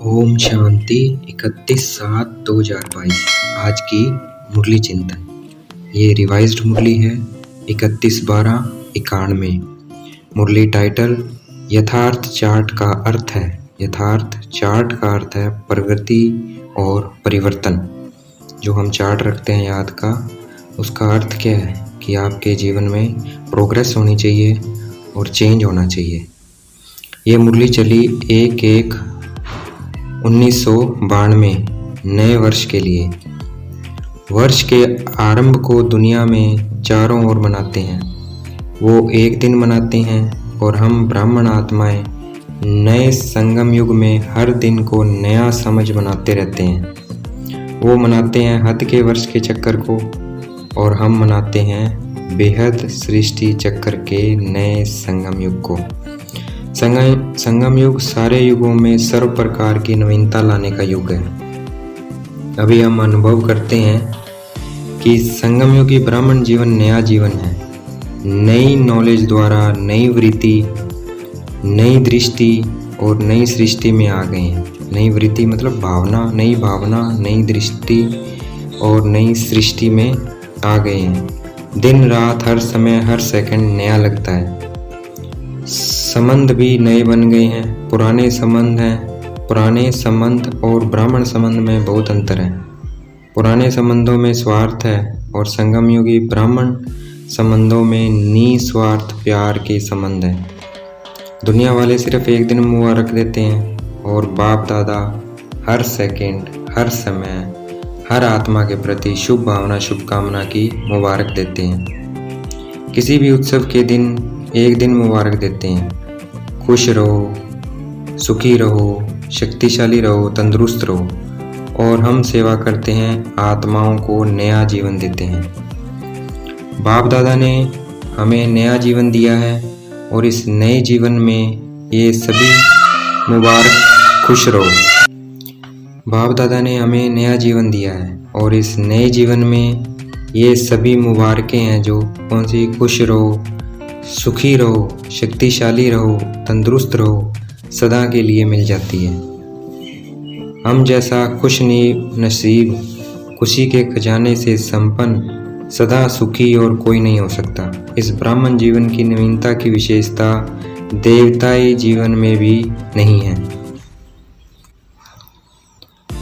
ओम शांति 31/7/2022। आज की मुरली चिंतन, ये रिवाइज्ड मुरली है 31/12/91। मुरली टाइटल यथार्थ चार्ट का अर्थ है। यथार्थ चार्ट का अर्थ है प्रगति और परिवर्तन। जो हम चार्ट रखते हैं याद का, उसका अर्थ क्या है कि आपके जीवन में प्रोग्रेस होनी चाहिए और चेंज होना चाहिए। ये मुरली चली 1/1/1992 नए वर्ष के लिए। वर्ष के आरंभ को दुनिया में चारों ओर मनाते हैं। वो एक दिन मनाते हैं और हम ब्राह्मण आत्माएं नए संगम युग में हर दिन को नया समझ मनाते रहते हैं। वो मनाते हैं हद के वर्ष के चक्कर को और हम मनाते हैं बेहद सृष्टि चक्कर के नए संगम युग को। संगम युग सारे युगों में सर्व प्रकार की नवीनता लाने का युग है। अभी हम अनुभव करते हैं कि संगम युगी ब्राह्मण जीवन नया जीवन है। नई नॉलेज द्वारा नई वृत्ति, नई दृष्टि और नई सृष्टि में आ गए हैं। नई वृत्ति मतलब भावना, नई दृष्टि और नई सृष्टि में आ गए हैं। दिन रात हर समय हर सेकंड नया लगता है। संबंध भी नए बन गए हैं। पुराने संबंध और ब्राह्मण संबंध में बहुत अंतर है। पुराने संबंधों में स्वार्थ है और संगम युगी ब्राह्मण संबंधों में निस्वार्थ प्यार के संबंध है। दुनिया वाले सिर्फ एक दिन मुबारक देते हैं और बाप दादा हर सेकंड, हर समय, हर आत्मा के प्रति शुभ भावना, शुभकामना की मुबारक देते हैं। किसी भी उत्सव के दिन एक दिन मुबारक देते हैं। खुश रहो, सुखी रहो, शक्तिशाली रहो, तंदुरुस्त रहो। और हम सेवा करते हैं, आत्माओं को नया जीवन देते हैं। बाप दादा ने हमें नया जीवन दिया है और इस नए जीवन में ये सभी मुबारक, खुश रहो। बाप दादा ने हमें नया जीवन दिया है और इस नए जीवन में ये सभी मुबारकें हैं जो कौन सी? खुश रहो, सुखी रहो, शक्तिशाली रहो, तंदुरुस्त रहो, सदा के लिए मिल जाती है। हम जैसा खुश नसीब, खुशी के खजाने से संपन्न, सदा सुखी और कोई नहीं हो सकता। इस ब्राह्मण जीवन की नवीनता की विशेषता देवताई जीवन में भी नहीं है।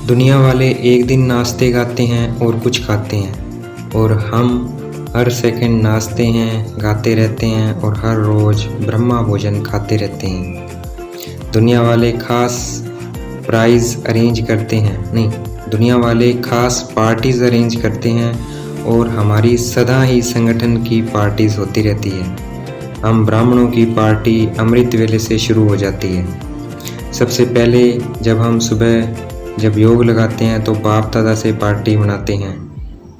दुनिया वाले एक दिन नाचते गाते हैं और कुछ खाते हैं और हम हर सेकंड नाचते हैं, गाते रहते हैं और हर रोज़ ब्रह्मा भोजन खाते रहते हैं। दुनिया वाले खास प्राइज़ अरेंज करते हैं, नहीं, दुनिया वाले खास पार्टीज़ अरेंज करते हैं और हमारी सदा ही संगठन की पार्टीज़ होती रहती है। हम ब्राह्मणों की पार्टी अमृत वेले से शुरू हो जाती है। सबसे पहले जब हम सुबह योग लगाते हैं तो बाप दादा से पार्टी मनाते हैं।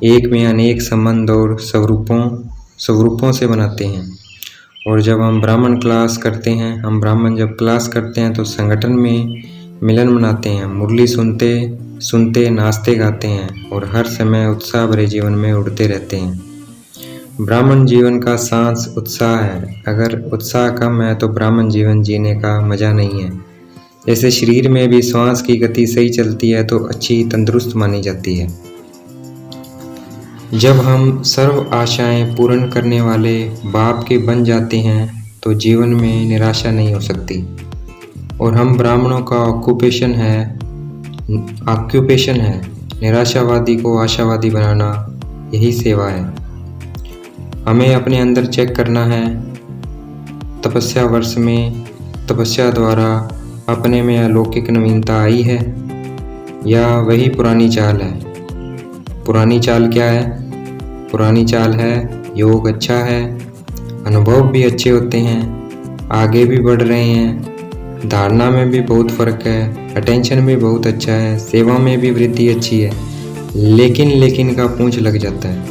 एक में अनेक संबंध और स्वरूपों से बनाते हैं। और जब हम ब्राह्मण क्लास करते हैं तो संगठन में मिलन मनाते हैं। मुरली सुनते नाचते गाते हैं और हर समय उत्साह भरे जीवन में उड़ते रहते हैं। ब्राह्मण जीवन का सांस उत्साह है। अगर उत्साह कम है तो ब्राह्मण जीवन जीने का मजा नहीं है। जैसे शरीर में भी श्वास की गति सही चलती है तो अच्छी तंदुरुस्त मानी जाती है। जब हम सर्व आशाएं पूर्ण करने वाले बाप के बन जाते हैं तो जीवन में निराशा नहीं हो सकती। और हम ब्राह्मणों का ऑक्यूपेशन है निराशावादी को आशावादी बनाना, यही सेवा है। हमें अपने अंदर चेक करना है। तपस्या वर्ष में तपस्या द्वारा अपने में अलौकिक नवीनता आई है या वही पुरानी चाल है? पुरानी चाल क्या है? पुरानी चाल है योग अच्छा है, अनुभव भी अच्छे होते हैं, आगे भी बढ़ रहे हैं, धारणा में भी बहुत फर्क है, अटेंशन भी बहुत अच्छा है, सेवा में भी वृद्धि अच्छी है। लेकिन का पूंछ लग जाता है,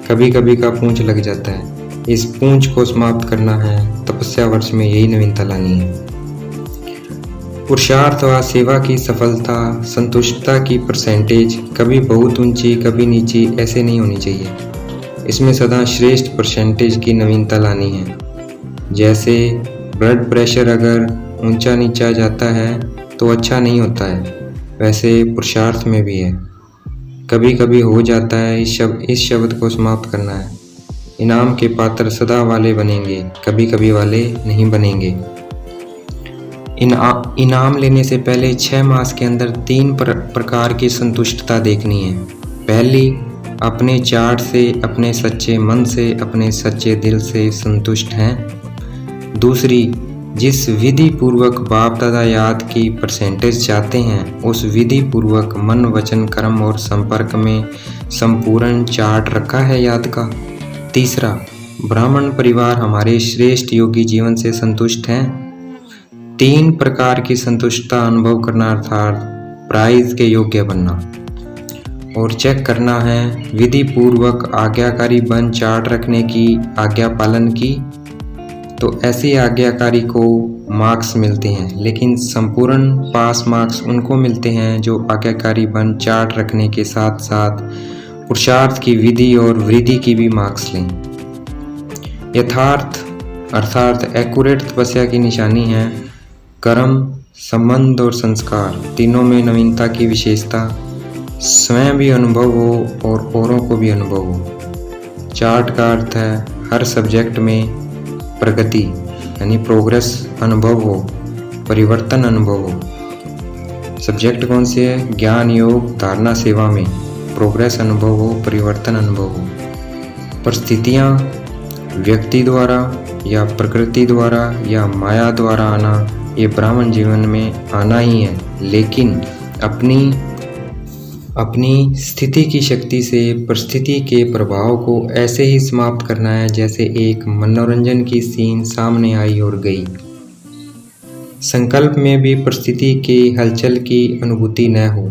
कभी का पूंछ लग जाता है। इस पूंछ को समाप्त करना है। तपस्या वर्ष में यही नवीनता लानी है। पुरुषार्थ व सेवा की सफलता, संतुष्टता की परसेंटेज कभी बहुत ऊंची कभी नीची ऐसे नहीं होनी चाहिए। इसमें सदा श्रेष्ठ परसेंटेज की नवीनता लानी है। जैसे ब्लड प्रेशर अगर ऊंचा नीचा जाता है तो अच्छा नहीं होता है। वैसे पुरुषार्थ में भी है। कभी कभी हो जाता है इस शब्द को समाप्त करना है। इनाम के पात्र सदा वाले बनेंगे, कभी कभी वाले नहीं बनेंगे। इनाम लेने से पहले 6 मास के अंदर 3 प्रकार की संतुष्टता देखनी है। पहली, अपने चार्ट से, अपने सच्चे मन से, अपने सच्चे दिल से संतुष्ट हैं। दूसरी, जिस विधि पूर्वक बाप दादा याद की परसेंटेज चाहते हैं, उस विधि पूर्वक मन वचन कर्म और संपर्क में संपूर्ण चार्ट रखा है याद का। तीसरा, ब्राह्मण परिवार हमारे श्रेष्ठ योगी जीवन से संतुष्ट हैं। 3 प्रकार की संतुष्टता अनुभव करना अर्थात प्राइज के योग्य बनना। और चेक करना है विधि पूर्वक आज्ञाकारी बन चार्ट रखने की आज्ञा पालन की, तो ऐसी आज्ञाकारी को मार्क्स मिलते हैं, लेकिन संपूर्ण पास मार्क्स उनको मिलते हैं जो आज्ञाकारी बन चार्ट रखने के साथ साथ पुरुषार्थ की विधि और वृद्धि की भी मार्क्स लें। यथार्थ अर्थात एक्यूरेट तपस्या की निशानी है कर्म, संबंध और संस्कार, तीनों में नवीनता की विशेषता, स्वयं भी अनुभव हो और औरों को भी अनुभव हो। चार्ट का अर्थ है हर सब्जेक्ट में प्रगति यानी प्रोग्रेस अनुभव हो, परिवर्तन अनुभव हो। सब्जेक्ट कौन से है? ज्ञान योग धारणा सेवा में प्रोग्रेस अनुभव हो, परिवर्तन अनुभव हो। परिस्थितियाँ व्यक्ति द्वारा या प्रकृति द्वारा या माया द्वारा आना, ये ब्राह्मण जीवन में आना ही है, लेकिन अपनी स्थिति की शक्ति से परिस्थिति के प्रभाव को ऐसे ही समाप्त करना है जैसे एक मनोरंजन की सीन सामने आई और गई। संकल्प में भी परिस्थिति के हलचल की अनुभूति न हो।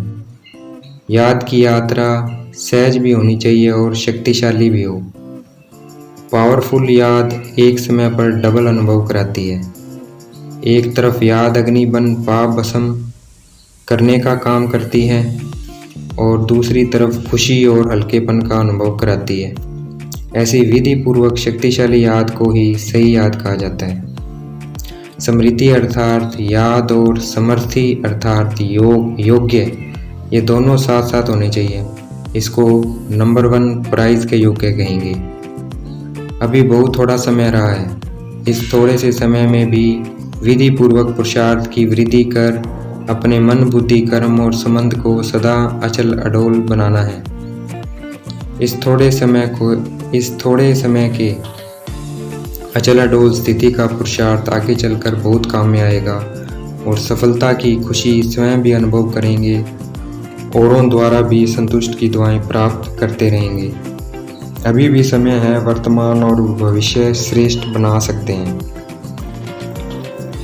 याद की यात्रा सहज भी होनी चाहिए और शक्तिशाली भी हो। पावरफुल याद एक समय पर डबल अनुभव कराती है। एक तरफ याद अग्नि बन पाप भस्म करने का काम करती है और दूसरी तरफ खुशी और हल्केपन का अनुभव कराती है। ऐसी विधि पूर्वक शक्तिशाली याद को ही सही याद कहा जाता है। स्मृति अर्थात याद और समर्थि अर्थात योग्य, ये दोनों साथ साथ होने चाहिए। इसको नंबर 1 प्राइज के योग्य कहेंगे। अभी बहुत थोड़ा समय रहा है। इस थोड़े से समय में भी विधि पूर्वक पुरुषार्थ की वृद्धि कर अपने मन बुद्धि कर्म और संबंध को सदा अचल अडोल बनाना है। इस थोड़े समय के अचल अडोल स्थिति का पुरुषार्थ आगे चलकर बहुत काम में आएगा और सफलता की खुशी स्वयं भी अनुभव करेंगे, औरों द्वारा भी संतुष्ट की दुआएं प्राप्त करते रहेंगे। अभी भी समय है, वर्तमान और भविष्य श्रेष्ठ बना सकते हैं।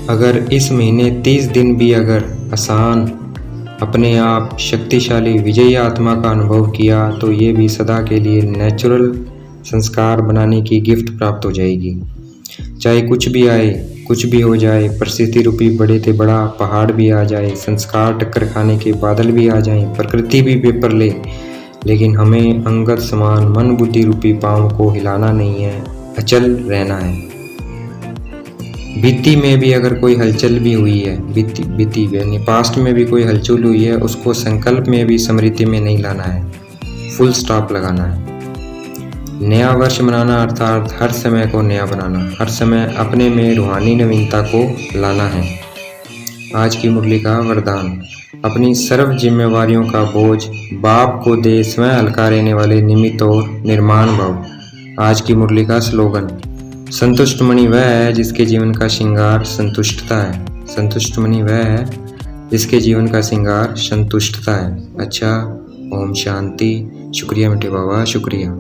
अगर इस महीने 30 दिन भी अगर आसान अपने आप शक्तिशाली विजयी आत्मा का अनुभव किया तो ये भी सदा के लिए नेचुरल संस्कार बनाने की गिफ्ट प्राप्त हो जाएगी। चाहे कुछ भी आए, कुछ भी हो जाए, परिस्थिति रूपी बड़े से बड़ा पहाड़ भी आ जाए, संस्कार टक्कर खाने के बादल भी आ जाएं, प्रकृति भी पेपर ले, लेकिन हमें अंगत समान मन बुद्धि रूपी पाँव को हिलाना नहीं है, अचल रहना है। बीती में भी अगर कोई हलचल भी हुई है, बीती यानी पास्ट में भी कोई हलचल हुई है, उसको संकल्प में भी स्मृति में नहीं लाना है, फुल स्टॉप लगाना है। नया वर्ष मनाना अर्थात हर समय को नया बनाना, हर समय अपने में रूहानी नवीनता को लाना है। आज की मुरली का वरदान, अपनी सर्व जिम्मेवारियों का बोझ बाप को दे स्वयं हल्का रहने वाले निमित्त और निर्माण भव। आज की मुरली का स्लोगन, संतुष्ट मणि वह है जिसके जीवन का श्रृंगार संतुष्टता है। संतुष्ट मणि वह है जिसके जीवन का श्रृंगार संतुष्टता है। अच्छा, ओम शांति। शुक्रिया मिठे बाबा, शुक्रिया।